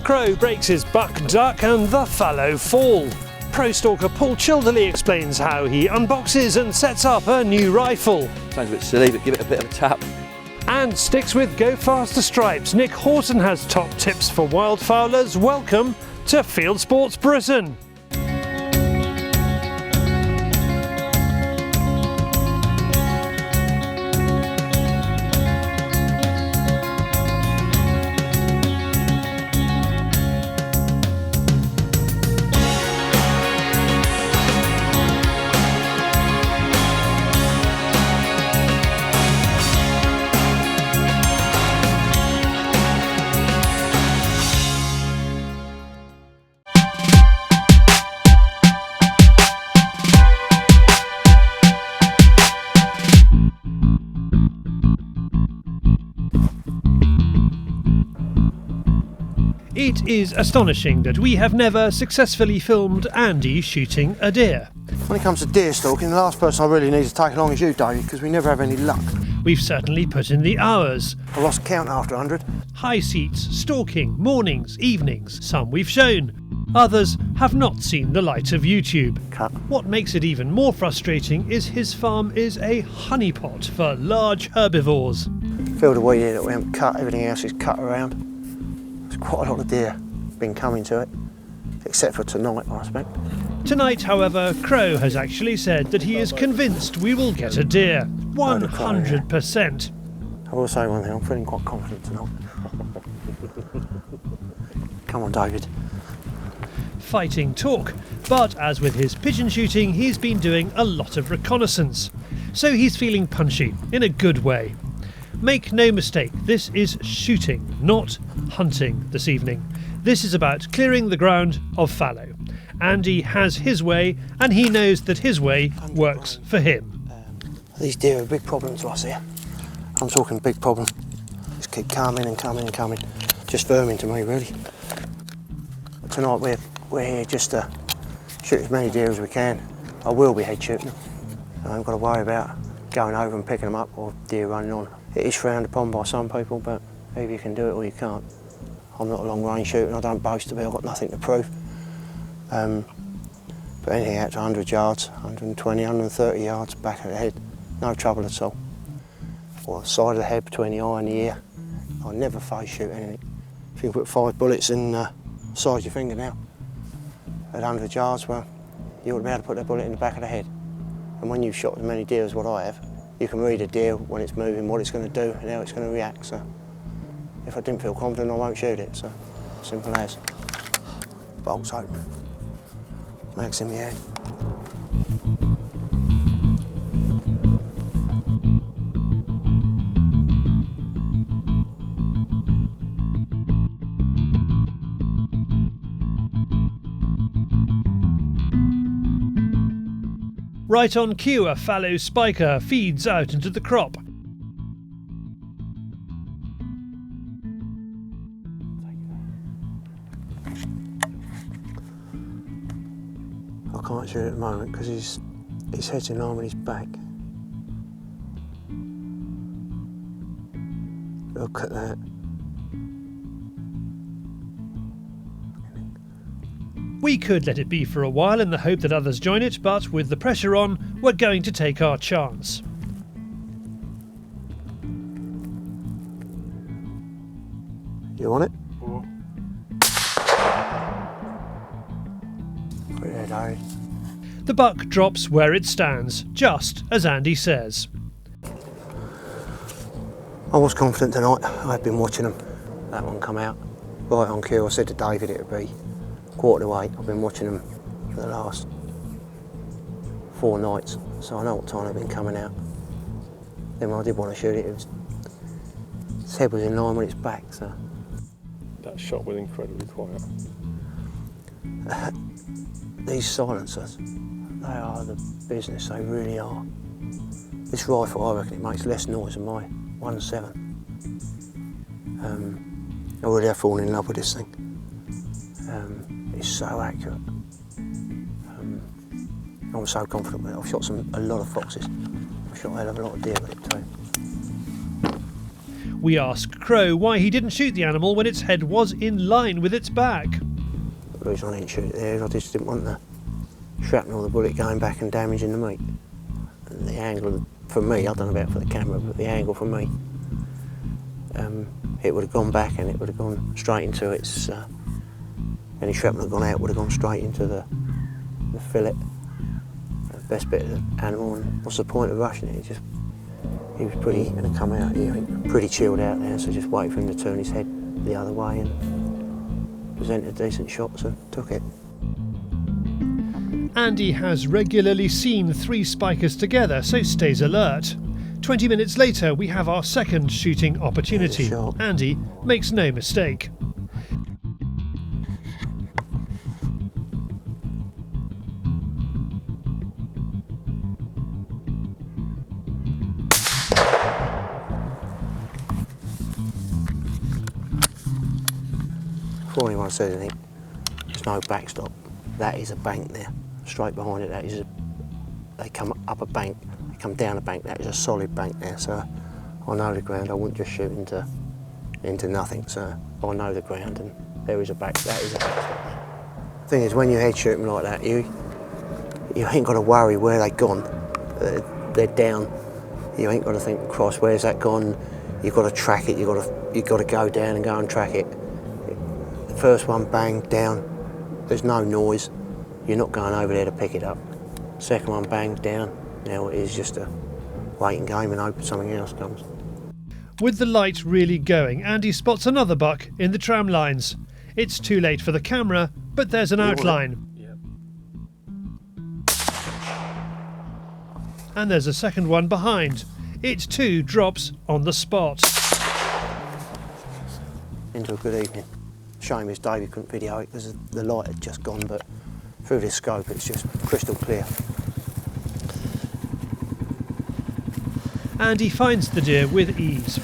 Crow breaks his buck duck and the fallow fall. Pro stalker Paul Childerley explains how he unboxes and sets up a new rifle. Sounds a bit silly, but give it a bit of a tap. And sticks with Go Faster Stripes, Nick Horten has top tips for wildfowlers. Welcome to Fieldsports Britain. It is astonishing that we have never successfully filmed Andy shooting a deer. When it comes to deer stalking, the last person I really need to take along is you, David, because we never have any luck. We've certainly put in the hours. I lost count after 100. High seats, stalking, mornings, evenings, some we've shown. Others have not seen the light of YouTube. Cut. What makes it even more frustrating is his farm is a honeypot for large herbivores. Field of wheat here that we haven't cut, everything else is cut around. There's quite a lot of deer been coming to it, except for tonight, I expect. Tonight, however, Crow has actually said that he is convinced we will get a deer. 100%. I will say one thing, I'm feeling quite confident tonight. Come on, David. Fighting talk, but as with his pigeon shooting, he's been doing a lot of reconnaissance. So he's feeling punchy, in a good way. Make no mistake, this is shooting, not hunting this evening. This is about clearing the ground of fallow. Andy has his way, and he knows that his way works for him. These deer are a big problem to us here. I'm talking big problem. Just keep coming and coming and coming. Just vermin to me, really. But tonight we're here just to shoot as many deer as we can. I will be head shooting. I haven't got to worry about going over and picking them up or deer running on. It is frowned upon by some people, but either you can do it or you can't. I'm not a long range shooter and I don't boast to be, I've got nothing to prove. But anything out to 100 yards, 120, 130 yards back of the head, no trouble at all. Or side of the head between the eye and the ear. I never face shoot anything. If you can put 5 bullets in the side of your finger now, at 100 yards, well, you ought to be able to put that bullet in the back of the head. And when you've shot as many deer as what I have, you can read a deer when it's moving, what it's going to do and how it's going to react. So if I didn't feel confident, I won't shoot it. So simple as. Bolts open. Max in the head. Right on cue, a fallow spiker feeds out into the crop. I can't shoot at the moment because his head's in line with his back. Look at that. We could let it be for a while in the hope that others join it, but with the pressure on, we're going to take our chance. You want it? Put it there, David. The buck drops where it stands, just as Andy says. I was confident tonight. I've been watching them. That one come out right on cue. I said to David it would be 7:45. I've been watching them for the last 4 nights, so I know what time they've been coming out. Then when I did want to shoot it, its head was in line with its back. So that shot was incredibly quiet. These silencers, they are the business. They really are. This rifle, I reckon, it makes less noise than my 1.7. I really have fallen in love with this thing. It's so accurate. I'm so confident with it. I've shot a lot of foxes. I've shot a hell of a lot of deer with it too. We ask Crow why he didn't shoot the animal when its head was in line with its back. The reason I didn't shoot it there is I just didn't want the shrapnel of the bullet going back and damaging the meat. And the angle, for me, I don't know about for the camera, but the angle for me, it would have gone back and it would have gone straight into its, any shrapnel had gone out would have gone straight into the fillet, the best bit of the animal. And what's the point of rushing it? He was pretty going to come out here, pretty chilled out there, so just wait for him to turn his head the other way and present a decent shot, so took it. Andy has regularly seen 3 spikers together, so stays alert. 20 minutes later, we have our second shooting opportunity. Andy makes no mistake. Before anyone says anything, there's no backstop. That is a bank there. Straight behind it, that is they come up a bank, they come down a bank, that is a solid bank there, so I know the ground. I wouldn't just shoot into nothing, so I know the ground, and there is a back, that is a backstop there. The thing is, when you head shoot them like that, you ain't got to worry where they've gone. They're down. You ain't got to think, cross, where's that gone? You've got to track it, you've got to go down and go and track it. The first one, bang, down, there's no noise. You're not going over there to pick it up. Second one, bang, down. Now it is just a waiting game and hope something else comes. With the light really going, Andy spots another buck in the tram lines. It's too late for the camera, but there's an outline. And there's a second one behind. It too drops on the spot. Into a good evening. Shame is David couldn't video it because the light had just gone, but through this scope it's just crystal clear. And he finds the deer with ease.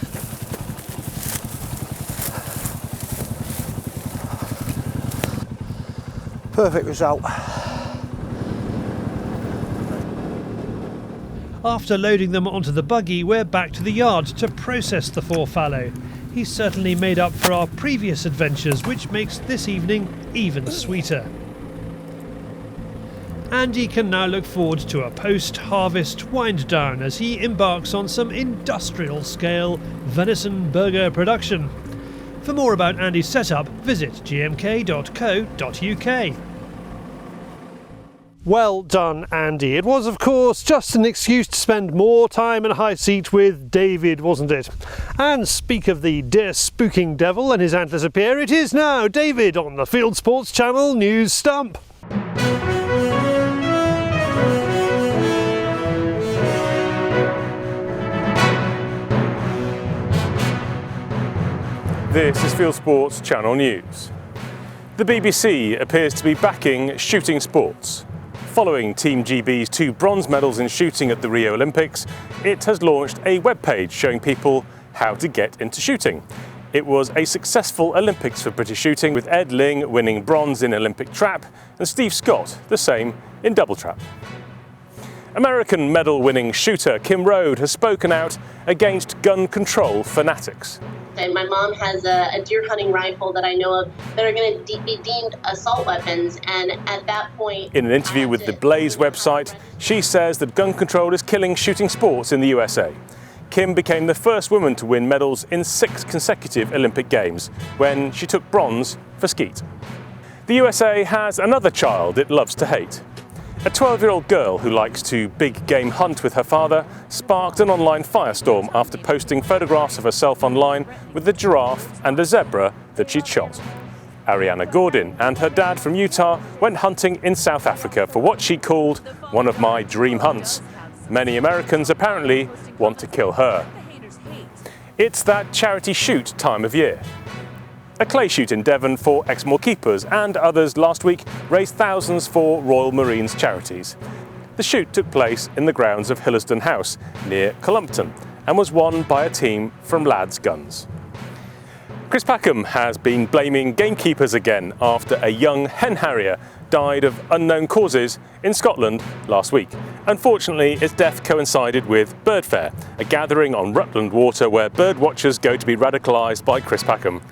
Perfect result. After loading them onto the buggy, we're back to the yard to process the 4 fallow. He's certainly made up for our previous adventures, which makes this evening even sweeter. Andy can now look forward to a post-harvest wind down as he embarks on some industrial-scale venison burger production. For more about Andy's setup, visit gmk.co.uk. Well done, Andy. It was, of course, just an excuse to spend more time in high seat with David, wasn't it? And speak of the deer spooking devil and his antlers appear, it is now David on the Fieldsports Channel News Stump. This is Fieldsports Channel News. The BBC appears to be backing shooting sports. Following Team GB's 2 bronze medals in shooting at the Rio Olympics, it has launched a webpage showing people how to get into shooting. It was a successful Olympics for British shooting, with Ed Ling winning bronze in Olympic trap and Steve Scott the same in double trap. American medal-winning shooter Kim Rode has spoken out against gun control fanatics. And my mom has a deer hunting rifle that I know of that are going to be deemed assault weapons, and at that point... In an interview with the Blaze website, she says that gun control is killing shooting sports in the USA. Kim became the first woman to win medals in 6 consecutive Olympic Games when she took bronze for skeet. The USA has another child it loves to hate. A 12-year-old girl who likes to big game hunt with her father sparked an online firestorm after posting photographs of herself online with a giraffe and a zebra that she'd shot. Ariana Gordon and her dad from Utah went hunting in South Africa for what she called one of my dream hunts. Many Americans apparently want to kill her. It's that charity shoot time of year. A clay shoot in Devon for Exmoor keepers and others last week raised thousands for Royal Marines charities. The shoot took place in the grounds of Hillersdon House near Columpton and was won by a team from Lads Guns. Chris Packham has been blaming gamekeepers again after a young hen harrier died of unknown causes in Scotland last week, Unfortunately, its death coincided with Bird Fair, a gathering on Rutland Water where bird watchers go to be radicalised by Chris Packham.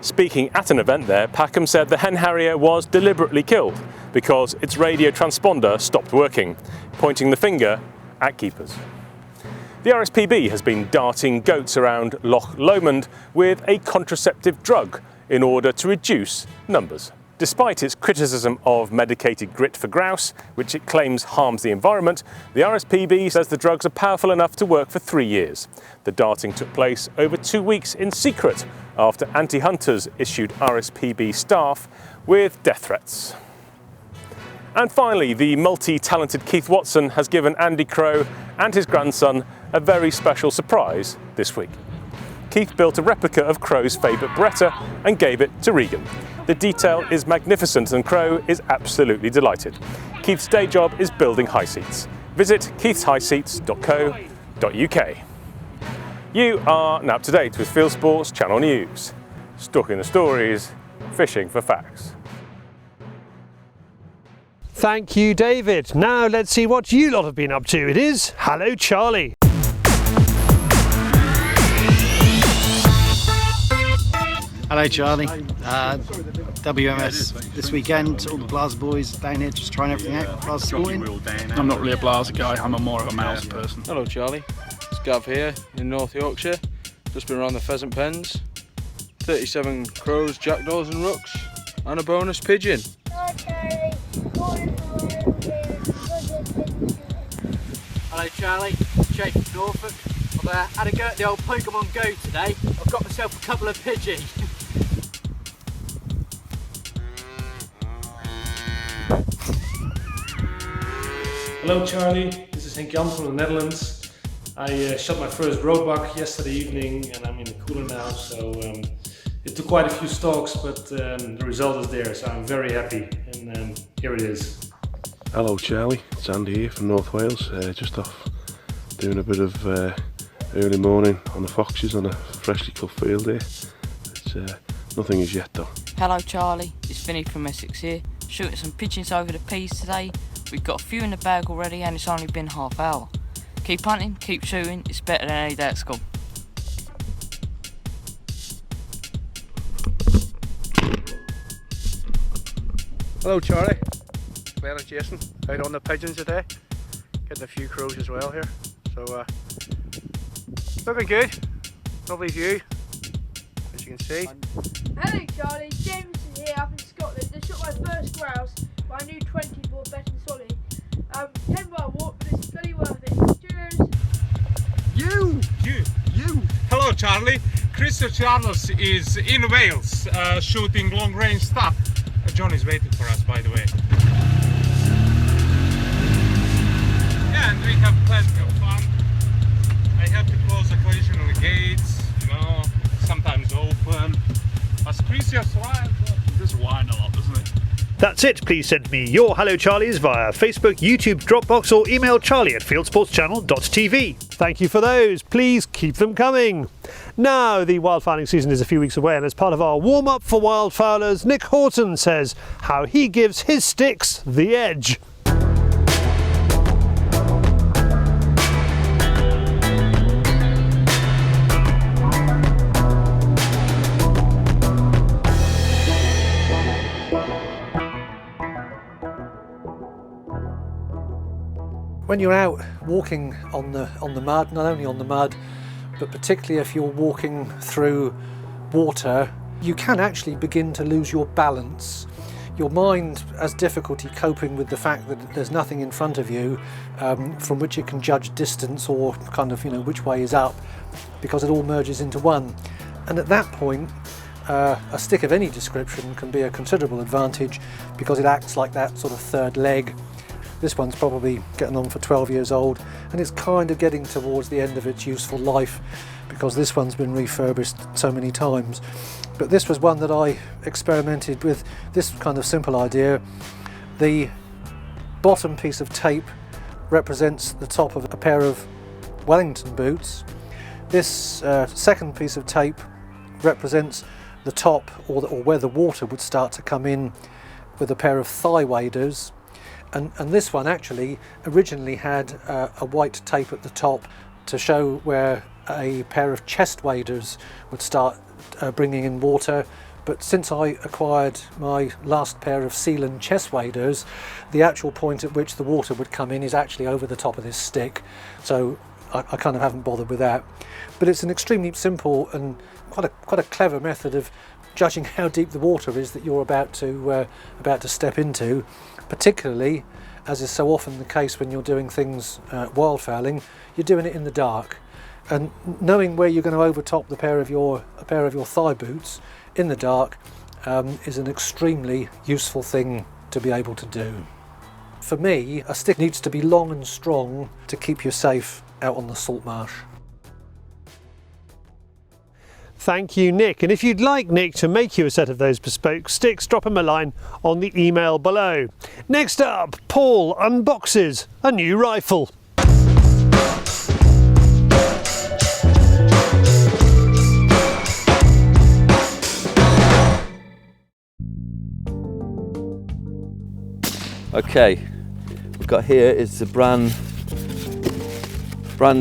Speaking at an event there, Packham said the hen harrier was deliberately killed because its radio transponder stopped working, pointing the finger at keepers. The RSPB has been darting goats around Loch Lomond with a contraceptive drug in order to reduce numbers. Despite its criticism of medicated grit for grouse, which it claims harms the environment, the RSPB says the drugs are powerful enough to work for 3 years. The darting took place over 2 weeks in secret after anti-hunters issued RSPB staff with death threats. And finally, the multi-talented Keith Watson has given Andy Crow and his grandson a very special surprise this week. Keith built a replica of Crow's favourite Beretta and gave it to Regan. The detail is magnificent and Crow is absolutely delighted. Keith's day job is building high seats. Visit keithshighseats.co.uk. You are now up to date with Fieldsports Channel News. Stalking the stories, fishing for facts. Thank you, David. Now let's see what you lot have been up to. It is Hello Charlie. Hello Charlie, WMS this weekend, all the Blazer boys down here just trying everything out. Blazer sporting. I'm not really a Blazer guy, I'm more of a mouse person. Hello Charlie, it's Gav here in North Yorkshire, just been around the pheasant pens, 37 crows, jackdaws and rooks, and a bonus pigeon. Hello Charlie, Hello Charlie, Jake from Norfolk. I've had a go at the old Pokemon Go today. I've got myself a couple of Pidgey. Hello Charlie, this is Henk Jan from the Netherlands. I shot my first roadbuck yesterday evening and I'm in the cooler now, so it took quite a few stalks, but the result is there, so I'm very happy, and here it is. Hello Charlie, it's Andy here from North Wales, just off doing a bit of early morning on the foxes on a freshly cut field here. It's nothing as yet though. Hello Charlie, it's Vinny from Essex here, shooting some pigeons over the peas today. We've got a few in the bag already and it's only been half hour. Keep hunting, keep shooting, it's better than any day at school. Hello Charlie, Glenn and Jason out on the pigeons today, getting a few crows as well here, so looking good, lovely view as you can see. Hello Charlie, James is here up in Scotland. I shot my first grouse by a new 20-bore betting solid. 10-mile walk, but it's bloody worth it. Cheers! You! Hello Charlie, Chris Charles is in Wales shooting long range stuff. John is waiting for us, by the way. Yeah, and we have plenty of fun. I have to close occasionally gates, sometimes open. But Chris is right, just whine a lot, doesn't it? That's it. Please send me your Hello Charlies via Facebook, YouTube, Dropbox or email charlie@fieldsportschannel.tv. Thank you for those. Please keep them coming. Now, the wildfowling season is a few weeks away, and as part of our warm-up for wildfowlers, Nick Horten says how he gives his sticks the edge. When you're out walking on the mud, not only on the mud, but particularly if you're walking through water, you can actually begin to lose your balance. Your mind has difficulty coping with the fact that there's nothing in front of you from which it can judge distance or kind of, which way is up, because it all merges into one. And at that point, a stick of any description can be a considerable advantage because it acts like that sort of third leg. This one's probably getting on for 12 years old and it's kind of getting towards the end of its useful life because this one's been refurbished so many times. But this was one that I experimented with this kind of simple idea. The bottom piece of tape represents the top of a pair of Wellington boots. This second piece of tape represents the top or where the water would start to come in with a pair of thigh waders. And this one actually originally had a white tape at the top to show where a pair of chest waders would start bringing in water. But since I acquired my last pair of Sealand chest waders, the actual point at which the water would come in is actually over the top of this stick. So I kind of haven't bothered with that. But it's an extremely simple and quite a clever method of judging how deep the water is that you're about to step into, particularly, as is so often the case when you're doing things wildfowling, you're doing it in the dark. And knowing where you're going to overtop a pair of your thigh boots in the dark is an extremely useful thing to be able to do. For me, a stick needs to be long and strong to keep you safe out on the salt marsh. Thank you, Nick. And if you'd like Nick to make you a set of those bespoke sticks, drop him a line on the email below. Next up, Paul unboxes a new rifle. Okay, we've got here is the brand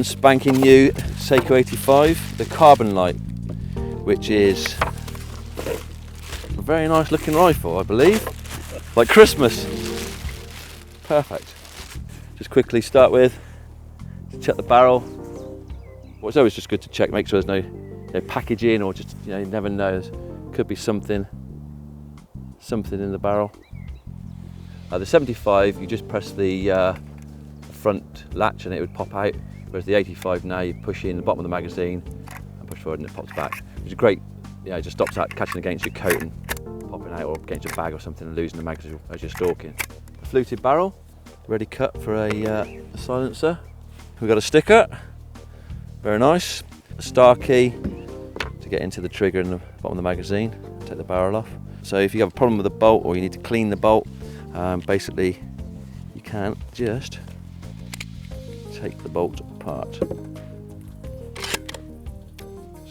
spanking new Seiko 85, the Carbon Light, which is a very nice looking rifle, I believe, like Christmas. Perfect. Just quickly start with, check the barrel. Well, it's always just good to check, make sure there's no packaging, or just, you never know, there could be something in the barrel. The 75, you just press the front latch and it would pop out, whereas the 85 now you push in the bottom of the magazine and push forward and it pops back, which is great. It just stops that catching against your coat and popping out, or against your bag or something and losing the magazine as you're stalking. A fluted barrel, ready cut for a silencer. We've got a sticker, very nice. A star key to get into the trigger and the bottom of the magazine, take the barrel off. So if you have a problem with the bolt or you need to clean the bolt, basically you can just take the bolt apart.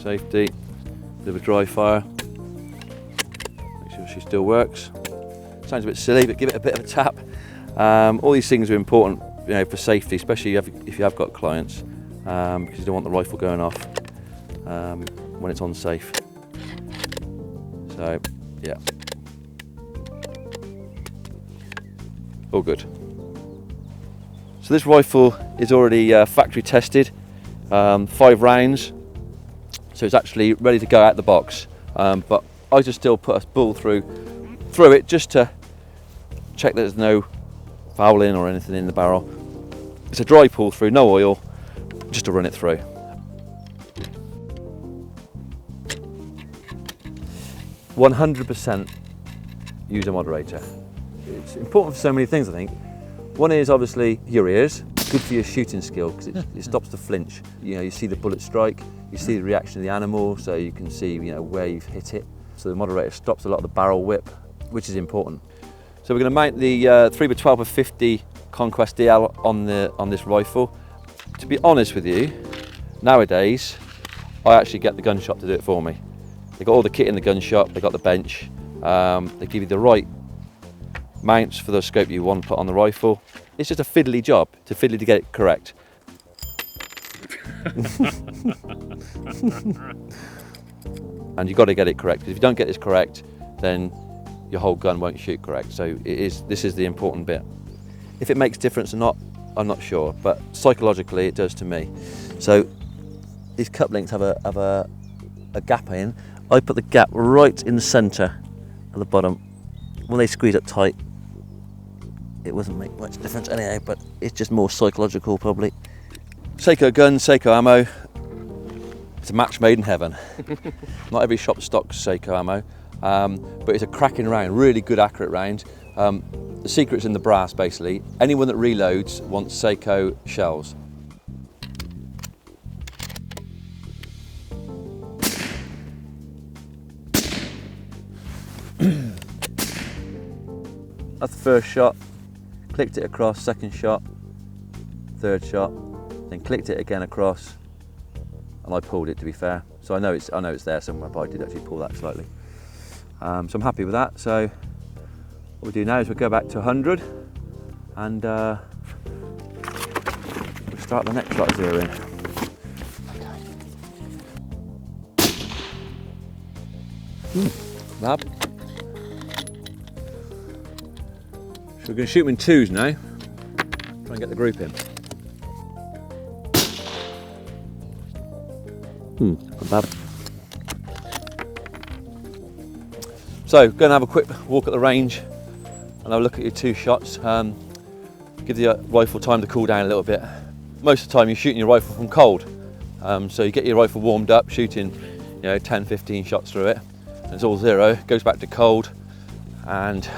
Safety, bit of a dry fire, make sure she still works. Sounds a bit silly, but give it a bit of a tap. All these things are important, for safety, especially if you have got clients, because you don't want the rifle going off when it's unsafe. So yeah, all good. So this rifle is already factory tested, 5 rounds, so it's actually ready to go out the box. But I just still put a ball through it just to check that there's no fouling or anything in the barrel. It's a dry pull through, no oil, just to run it through. %100% use a moderator. It's important for so many things, I think. One is obviously your ears, good for your shooting skill because it stops the flinch. You see the bullet strike, you see the reaction of the animal, so you can see where you've hit it. So the moderator stops a lot of the barrel whip, which is important. So we're going to mount the 3x12/50 Conquest DL on this rifle. To be honest with you, nowadays I actually get the gun shop to do it for me. They got all the kit in the gun shop, they got the bench, they give you the right mounts for the scope you want to put on the rifle. It's just a fiddly job, to get it correct. And you've got to get it correct, because if you don't get this correct, then your whole gun won't shoot correct. So this is the important bit. If it makes difference or not, I'm not sure, but psychologically it does to me. So these cup links have a gap in. I put the gap right in the centre at the bottom. When they squeeze up tight, it wouldn't make much difference anyhow, but it's just more psychological probably. Seiko gun, Seiko ammo. It's a match made in heaven. Not every shop stocks Seiko ammo, but it's a cracking round, really good accurate round. The secret's in the brass basically. Anyone that reloads wants Seiko shells. That's the first shot, clicked it across, second shot, third shot, then clicked it again across, and I pulled it, to be fair. So I know it's there somewhere, but I did actually pull that slightly. So I'm happy with that. So what we do now is we'll go back to 100, and we'll start the next lot of zeroing. Lab. So we're going to shoot them in twos now. Try and get the group in. Not bad. So, go and have a quick walk at the range and have a look at your two shots. Give the rifle time to cool down a little bit. Most of the time you're shooting your rifle from cold. So you get your rifle warmed up, shooting 10, 15 shots through it. And it's all zero, goes back to cold, and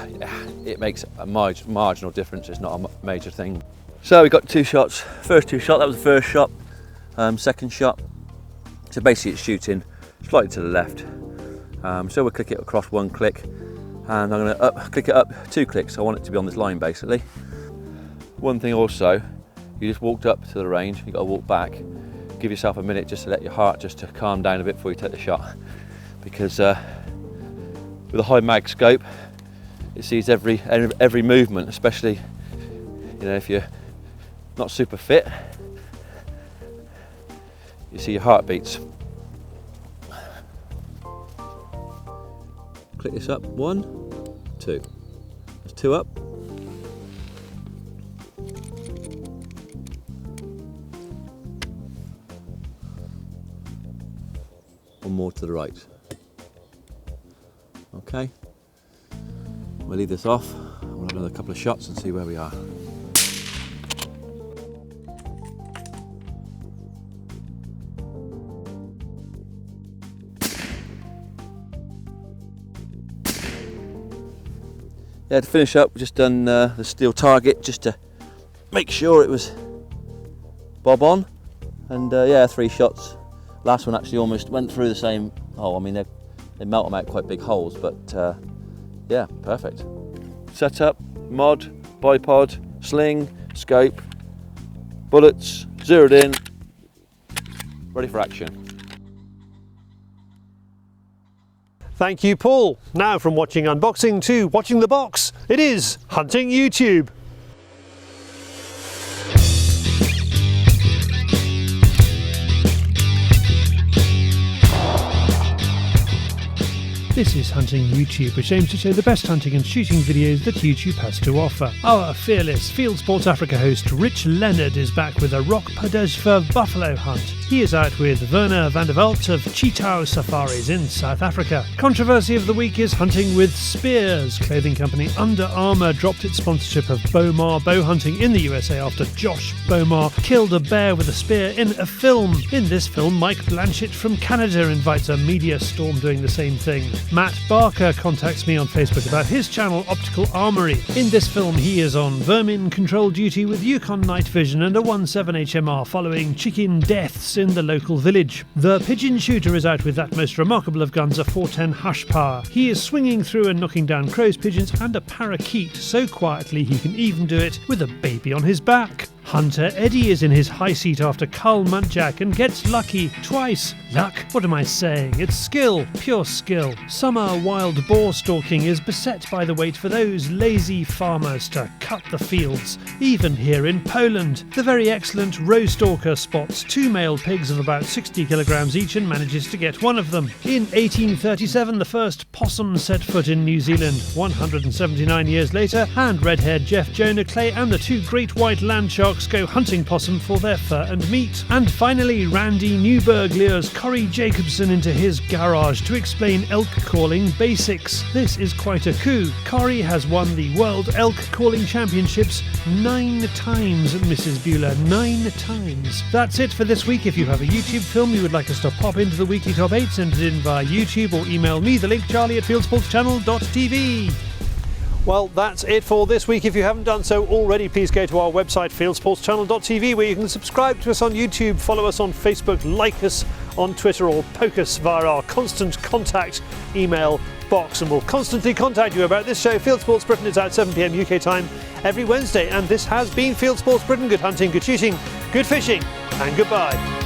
it makes a marginal difference. It's not a major thing. So we got two shots. First two shot, that was the first shot. Second shot. So basically it's shooting slightly to the left. So we'll click it across one click, and I'm going to click it up 2 clicks. I want it to be on this line basically. One thing also, you just walked up to the range, you've got to walk back. Give yourself a minute just to let your heart just to calm down a bit before you take the shot. Because with a high mag scope, it sees every movement, especially if you're not super fit. You see your heartbeats. Click this up, 1, 2. There's 2 up. One more to the right. Okay. We'll leave this off. We'll have another couple of shots and see where we are. Yeah, to finish up, we've just done the steel target just to make sure it was bob on. And yeah, 3 shots. Last one actually almost went through the same hole. I mean, they melt them out quite big holes, but yeah, perfect. Setup, mod, bipod, sling, scope, bullets, zeroed in, ready for action. Thank you, Paul. Now from watching unboxing to watching the box, it is Hunting YouTube. This is Hunting YouTube, which aims to show the best hunting and shooting videos that YouTube has to offer. Our fearless Fieldsports Africa host Rich Leonard is back with a rock Padeshva buffalo hunt. He is out with Werner van der Walt of Cheetah Safaris in South Africa. Controversy of the week is hunting with spears. Clothing company Under Armour dropped its sponsorship of Bowmar bow hunting in the USA after Josh Bowmar killed a bear with a spear in a film. In this film, Mike Blanchett from Canada invites a media storm doing the same thing. Matt Barker contacts me on Facebook about his channel Optical Armory. In this film he is on vermin control duty with Yukon night vision and a 1.7 HMR following chicken deaths in the local village. The pigeon shooter is out with that most remarkable of guns, a 410 Hush Power. He is swinging through and knocking down crows, pigeons and a parakeet so quietly he can even do it with a baby on his back. Hunter Eddie is in his high seat after cull muntjac and gets lucky twice. Luck? What am I saying? It's skill, pure skill. Summer wild boar stalking is beset by the wait for those lazy farmers to cut the fields. Even here in Poland, the very excellent roe stalker spots 2 male pigs of about 60 kilograms each and manages to get one of them. In 1837, the first possum set foot in New Zealand. 179 years later, and red-haired Jeff Jonah Clay and the 2 great white land sharks go hunting possum for their fur and meat. And finally, Randy Newberg lures Corey Jacobson into his garage to explain elk calling basics. This is quite a coup. Corey has won the World Elk Calling Championships 9 times, Mrs. Bueller, 9 times. That's it for this week. If you have a YouTube film you would like us to pop into the weekly top 8, send it in via YouTube or email me, the link, Charlie at fieldsportschannel.tv. Well, that's it for this week. If you haven't done so already, please go to our website, fieldsportschannel.tv, where you can subscribe to us on YouTube, follow us on Facebook, like us on Twitter, or poke us via our constant contact email box. And we'll constantly contact you about this show. Fieldsports Britain is out 7 PM UK time every Wednesday. And this has been Fieldsports Britain. Good hunting, good shooting, good fishing, and goodbye.